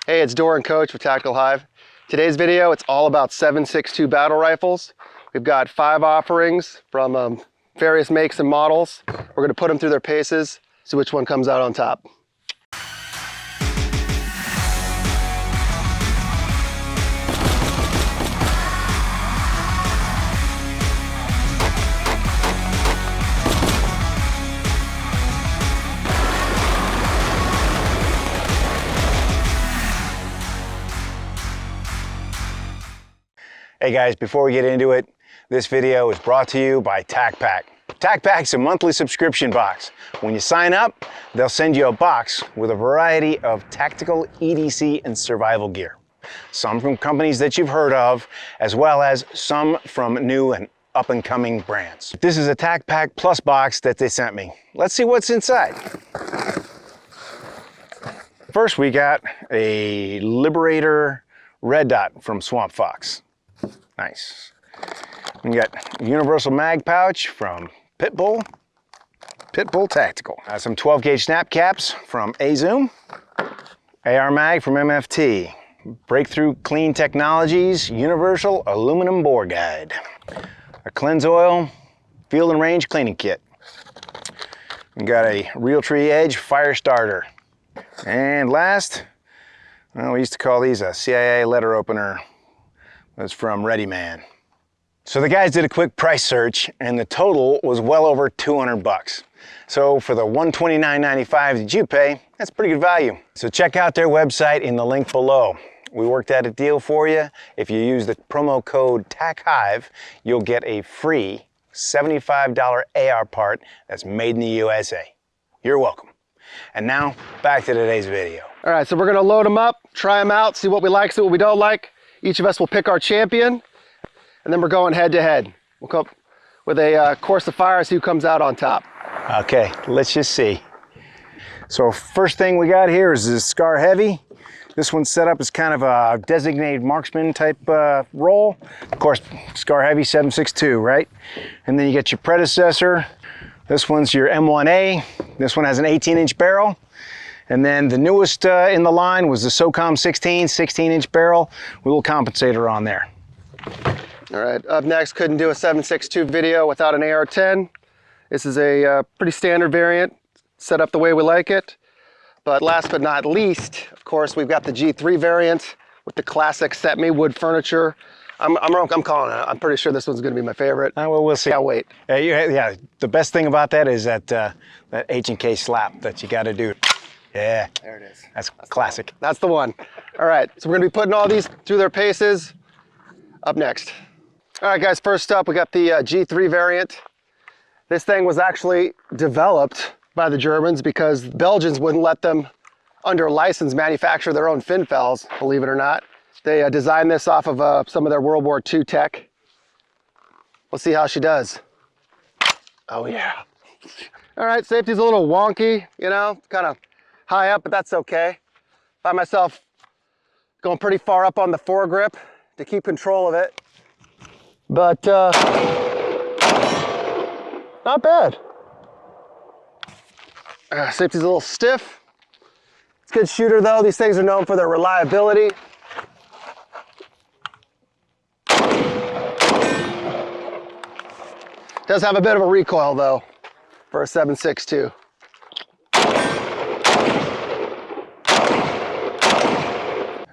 Hey, it's Dorr and Coch with Tactical Hyve. Today's video, it's all about 7.62 battle rifles. We've got 5 offerings from various makes and models. We're going to put them through their paces, see which one comes out on top. Hey guys, before we get into it, this video is brought to you by TacPack. TacPack's a monthly subscription box. When you sign up, they'll send you a box with a variety of tactical EDC and survival gear. Some from companies that you've heard of, as well as some from new and up-and-coming brands. This is a TacPack Plus box that they sent me. Let's see what's inside. First, we got a Liberator Red Dot from Swamp Fox. Nice. We got a universal mag pouch from Pitbull Tactical. Some 12 gauge snap caps from A-Zoom. AR mag from MFT. Breakthrough Clean Technologies Universal Aluminum Bore Guide. A Cleanse Oil Field and Range Cleaning Kit. We got a Realtree Edge Fire Starter. And last, well, we used to call these a CIA letter opener. That's from Ready Man. So the guys did a quick price search and the total was well over 200 bucks. So for the $129.95 that you pay, that's pretty good value. So check out their website in the link below. We worked out a deal for you. If you use the promo code TACHYVE, you'll get a free $75 AR part that's made in the USA. You're welcome. And now back to today's video. All right, so we're gonna load them up, try them out, see what we like, see what we don't like. Each of us will pick our champion, and then we're going head to head. We'll come up with a course of fire, see who comes out on top. Okay, let's just see. So first thing we got here is this Scar Heavy. This one's set up as kind of a designated marksman type role. Of course, Scar Heavy 7.62, right? And then you get your predecessor. This one's your M1A. This one has an 18-inch barrel. And then the newest in the line was the SOCOM 16-inch barrel with a little compensator on there. All right, up next, couldn't do a 7.62 video without an AR-10. This is a pretty standard variant, set up the way we like it. But last but not least, of course, we've got the G3 variant with the classic set-me wood furniture. I'm calling it. I'm pretty sure this one's gonna be my favorite. Well, we'll see. Can't wait. Yeah, the best thing about that is that H&K slap that you gotta do. Yeah, there it is. That's classic. That's the one. All right, so we're gonna be putting all these through their paces up next. All right, guys, first up, we got the G3 variant. This thing was actually developed by the Germans because the Belgians wouldn't let them, under license, manufacture their own fin fells, believe it or not. They designed this off of some of their World War II tech. We'll see how she does. Oh, yeah. All right, safety's a little wonky, you know, kind of high up, but that's okay. Find myself going pretty far up on the foregrip to keep control of it. But not bad. Safety's a little stiff. It's a good shooter though. These things are known for their reliability. Does have a bit of a recoil though for a 7.62.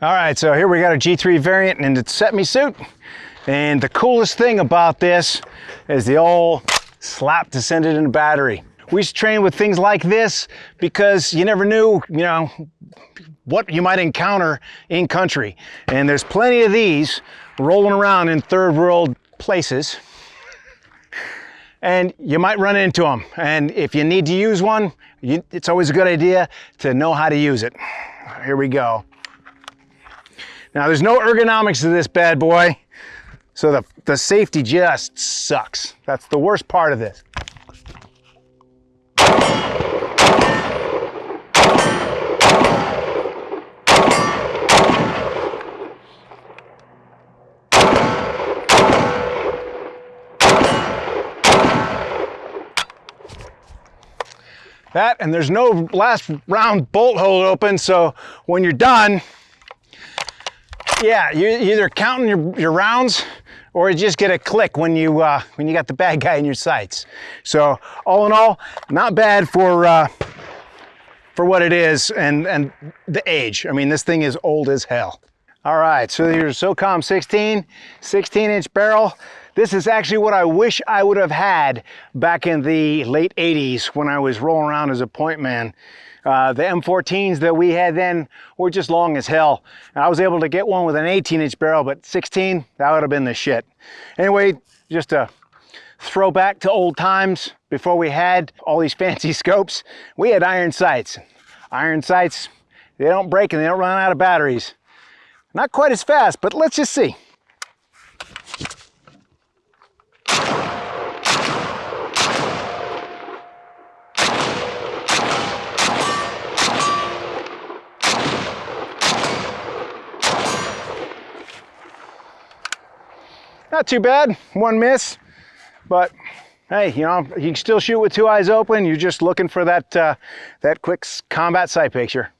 All right, so here we got a G3 variant and it's set me suit. And the coolest thing about this is the old slap to send it in a battery. We used to train with things like this because you never knew, you know, what you might encounter in country. And there's plenty of these rolling around in third world places. And you might run into them. And if you need to use one, it's always a good idea to know how to use it. Here we go. Now there's no ergonomics to this bad boy, so the safety just sucks. That's the worst part of this. That, and there's no last round bolt hole open, so when you're done, Yeah, you're either counting your rounds or you just get a click when you got the bad guy in your sights. So all in all, not bad for what it is and the age. I mean, this thing is old as hell. All right, so here's SOCOM 16-inch barrel. This is actually what I wish I would have had back in the late 80s when I was rolling around as a point man. The M14s that we had then were just long as hell. And I was able to get one with an 18-inch barrel, but 16, that would have been the shit. Anyway, just a throwback to old times before we had all these fancy scopes. We had iron sights. Iron sights, they don't break and they don't run out of batteries. Not quite as fast, but let's just see. Not too bad, one miss, but hey, you know, you can still shoot with two eyes open. You're just looking for that, that quick combat sight picture.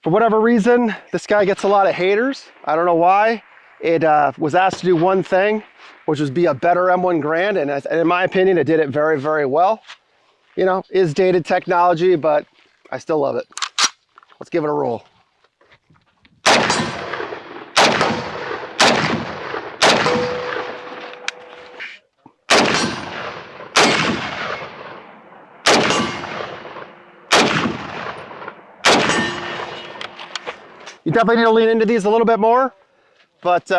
For whatever reason, this guy gets a lot of haters. I don't know why. It was asked to do one thing, which was be a better M1 Grand, and in my opinion, it did it very, very well. You know, is dated technology, but I still love it. Let's give it a roll. You definitely need to lean into these a little bit more, but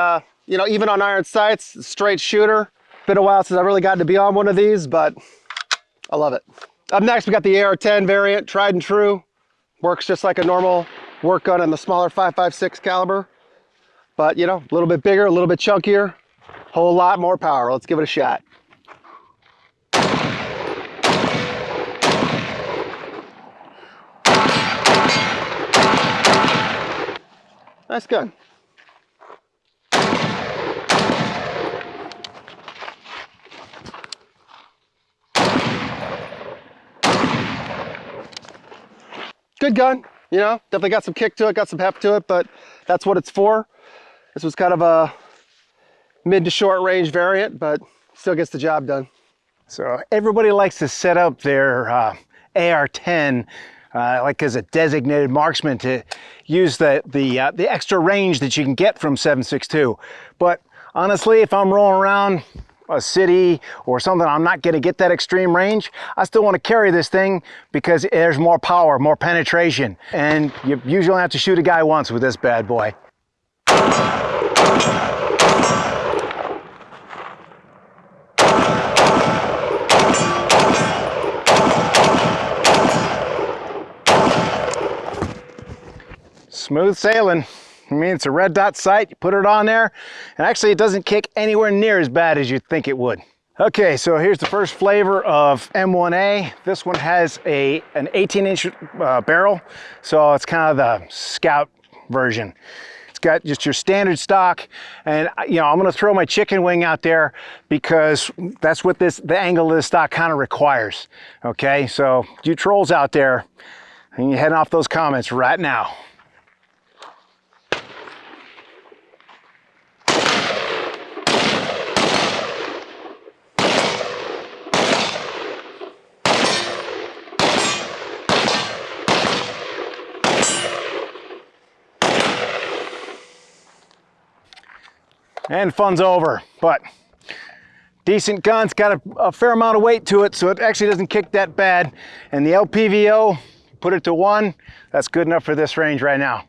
you know, even on iron sights, straight shooter. Been a while since I really got to be on one of these, but I love it. Up next, we got the AR-10 variant, tried and true. Works just like a normal work gun in the smaller 5.56 caliber, but you know, a little bit bigger, a little bit chunkier, whole lot more power. Let's give it a shot. Nice gun. Good gun, you know, definitely got some kick to it, got some heft to it, but that's what it's for. This was kind of a mid to short range variant, but still gets the job done. So everybody likes to set up their AR-10 like as a designated marksman to use the extra range that you can get from 7.62. But honestly, if I'm rolling around a city or something, I'm not going to get that extreme range. I still want to carry this thing because there's more power, more penetration, and you usually only have to shoot a guy once with this bad boy. Smooth sailing. I mean, it's a red dot sight, you put it on there, and actually it doesn't kick anywhere near as bad as you'd think it would. Okay, so here's the first flavor of M1A. This one has an 18-inch barrel, so it's kind of the scout version. It's got just your standard stock, and you know, I'm gonna throw my chicken wing out there because that's what the angle of this stock kind of requires. Okay, so you trolls out there, and you're heading off those comments right now. And fun's over, but decent gun's got a fair amount of weight to it, so it actually doesn't kick that bad. And the LPVO, put it to 1, that's good enough for this range right now.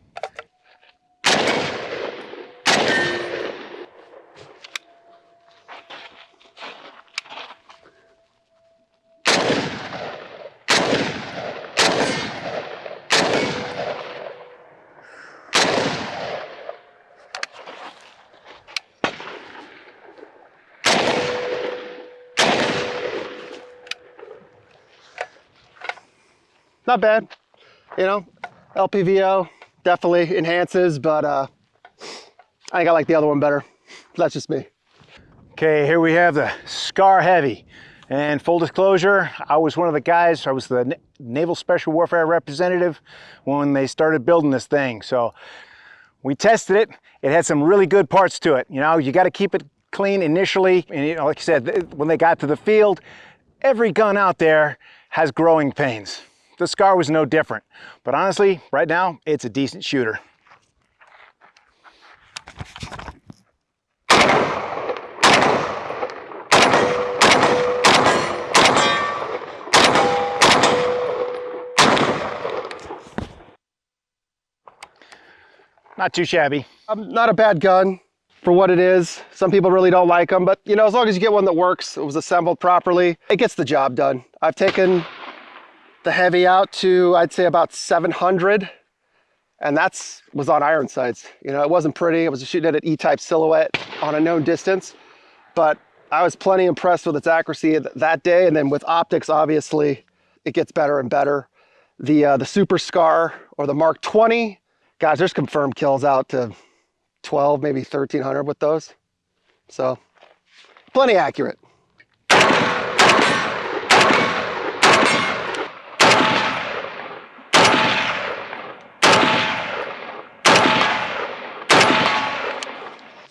Not bad, you know, LPVO definitely enhances, but I think I like the other one better. That's just me. Okay, here we have the Scar Heavy. And full disclosure, I was one of the guys, I was the Naval Special Warfare representative when they started building this thing. So We tested it. It had some really good parts to it. You know, you got to keep it clean initially. And you know, like I said, when they got to the field, every gun out there has growing pains. The Scar was no different. But honestly, right now, it's a decent shooter. Not too shabby. Not a bad gun for what it is. Some people really don't like them, but you know, as long as you get one that works, it was assembled properly, it gets the job done. I've taken the heavy out to, I'd say, about 700, and was on iron sights. You know, it wasn't pretty. I was shooting at an E-type silhouette on a known distance, but I was plenty impressed with its accuracy that day. And then with optics, obviously, it gets better and better. The Super Scar or the Mark 20, guys, there's confirmed kills out to 12, maybe 1,300 with those. So, plenty accurate.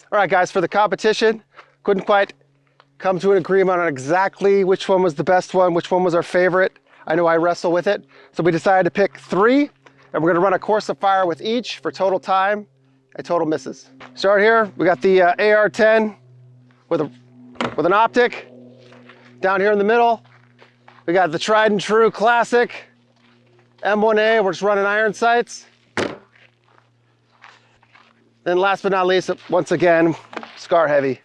All right, guys, for the competition, couldn't quite come to an agreement on exactly which one was the best one, which one was our favorite. I know I wrestle with it. So we decided to pick 3, and we're gonna run a course of fire with each for total time and total misses. Start here, we got the AR-10 with an optic. Down here in the middle, we got the tried and true classic M1A, we're just running iron sights. Then last but not least, once again, Scar heavy.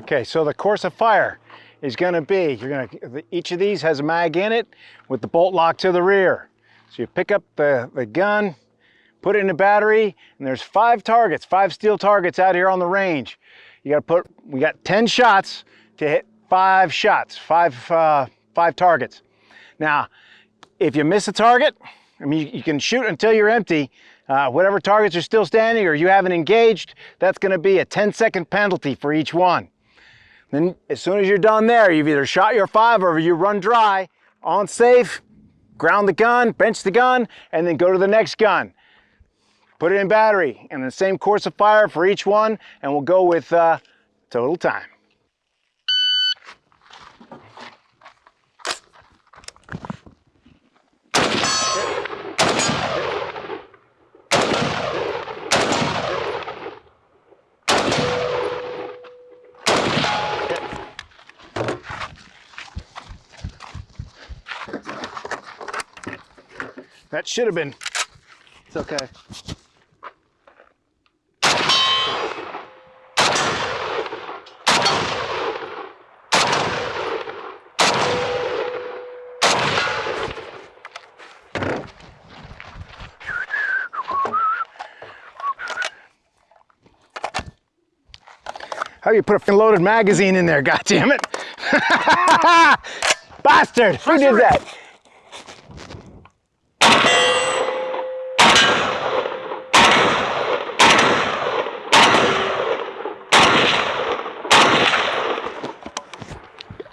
Okay, so the course of fire is gonna be, each of these has a mag in it with the bolt lock to the rear. So you pick up the gun, put it in a battery, and there's 5 targets, 5 steel targets out here on the range. We got 10 shots to hit 5 shots, 5 targets. Now, if you miss a target, I mean, you can shoot until you're empty. Whatever targets are still standing or you haven't engaged, that's gonna be a 10-second penalty for each one. Then as soon as you're done there, you've either shot your 5 or you run dry, on safe, ground the gun, bench the gun, and then go to the next gun. Put it in battery, and the same course of fire for each one, and we'll go with total time. That should have been. It's okay. How you put a loaded magazine in there, goddammit. Bastard! Who did that?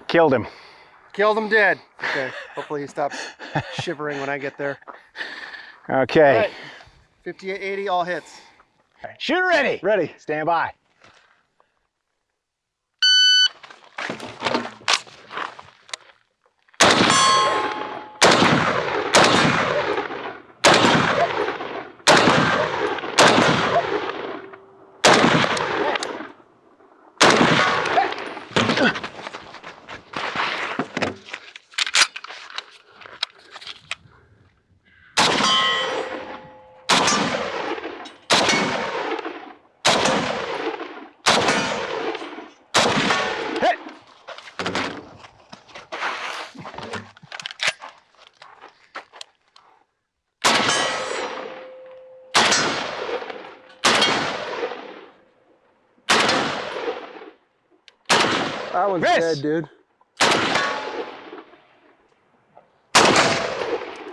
Killed him. Killed him dead. Okay, hopefully he stops shivering when I get there. Okay. All right. 5880, all hits. Shoot ready. Ready. Stand by. That one's dead, dude.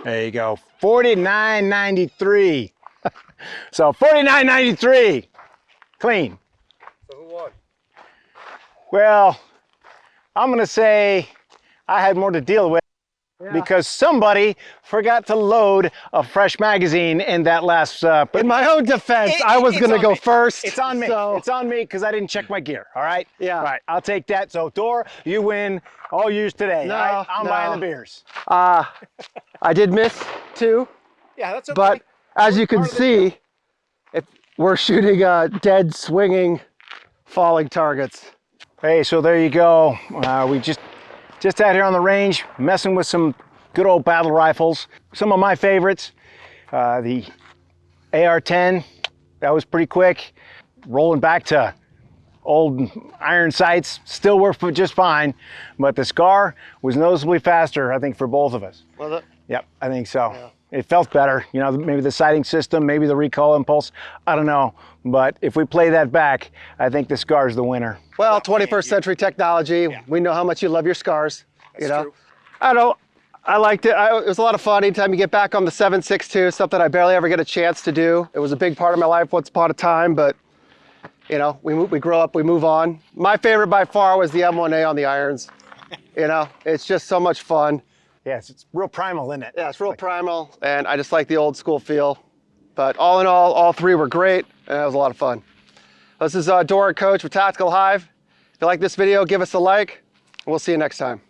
There you go. 49.93. So 49.93. Clean. So who won? Well, I'm gonna say I had more to deal with. because somebody forgot to load a fresh magazine in that last. In my own defense, I was going to go first. It's on me. So. It's on me because I didn't check my gear. All right. Yeah. All right. I'll take that. So Dorr, you win. All yours today. No, all right? I'm no. buying the beers. I did miss 2. Yeah, that's okay. But as you can see, we're shooting dead swinging falling targets. Hey, so there you go. We just out here on the range, messing with some good old battle rifles. Some of my favorites, the AR-10, that was pretty quick. Rolling back to old iron sights, still worked just fine. But the SCAR was noticeably faster, I think, for both of us. Was it? Yep, I think so. Yeah. It felt better, you know, maybe the sighting system, maybe the recoil impulse, I don't know. But if we play that back, I think the SCAR's the winner. Well, 21st century technology. Yeah. We know how much you love your SCARs. That's you know? true. I don't know. I liked it. It was a lot of fun. Anytime you get back on the 7.62, something I barely ever get a chance to do. It was a big part of my life once upon a time, but you know, we grow up, we move on. My favorite by far was the M1A on the irons. You know, it's just so much fun. Yes, it's real primal, isn't it? Yeah, it's real primal, and I just like the old school feel. But all in all 3 were great, and it was a lot of fun. This is Dorr and Coach with Tactical Hyve. If you like this video, give us a like, and we'll see you next time.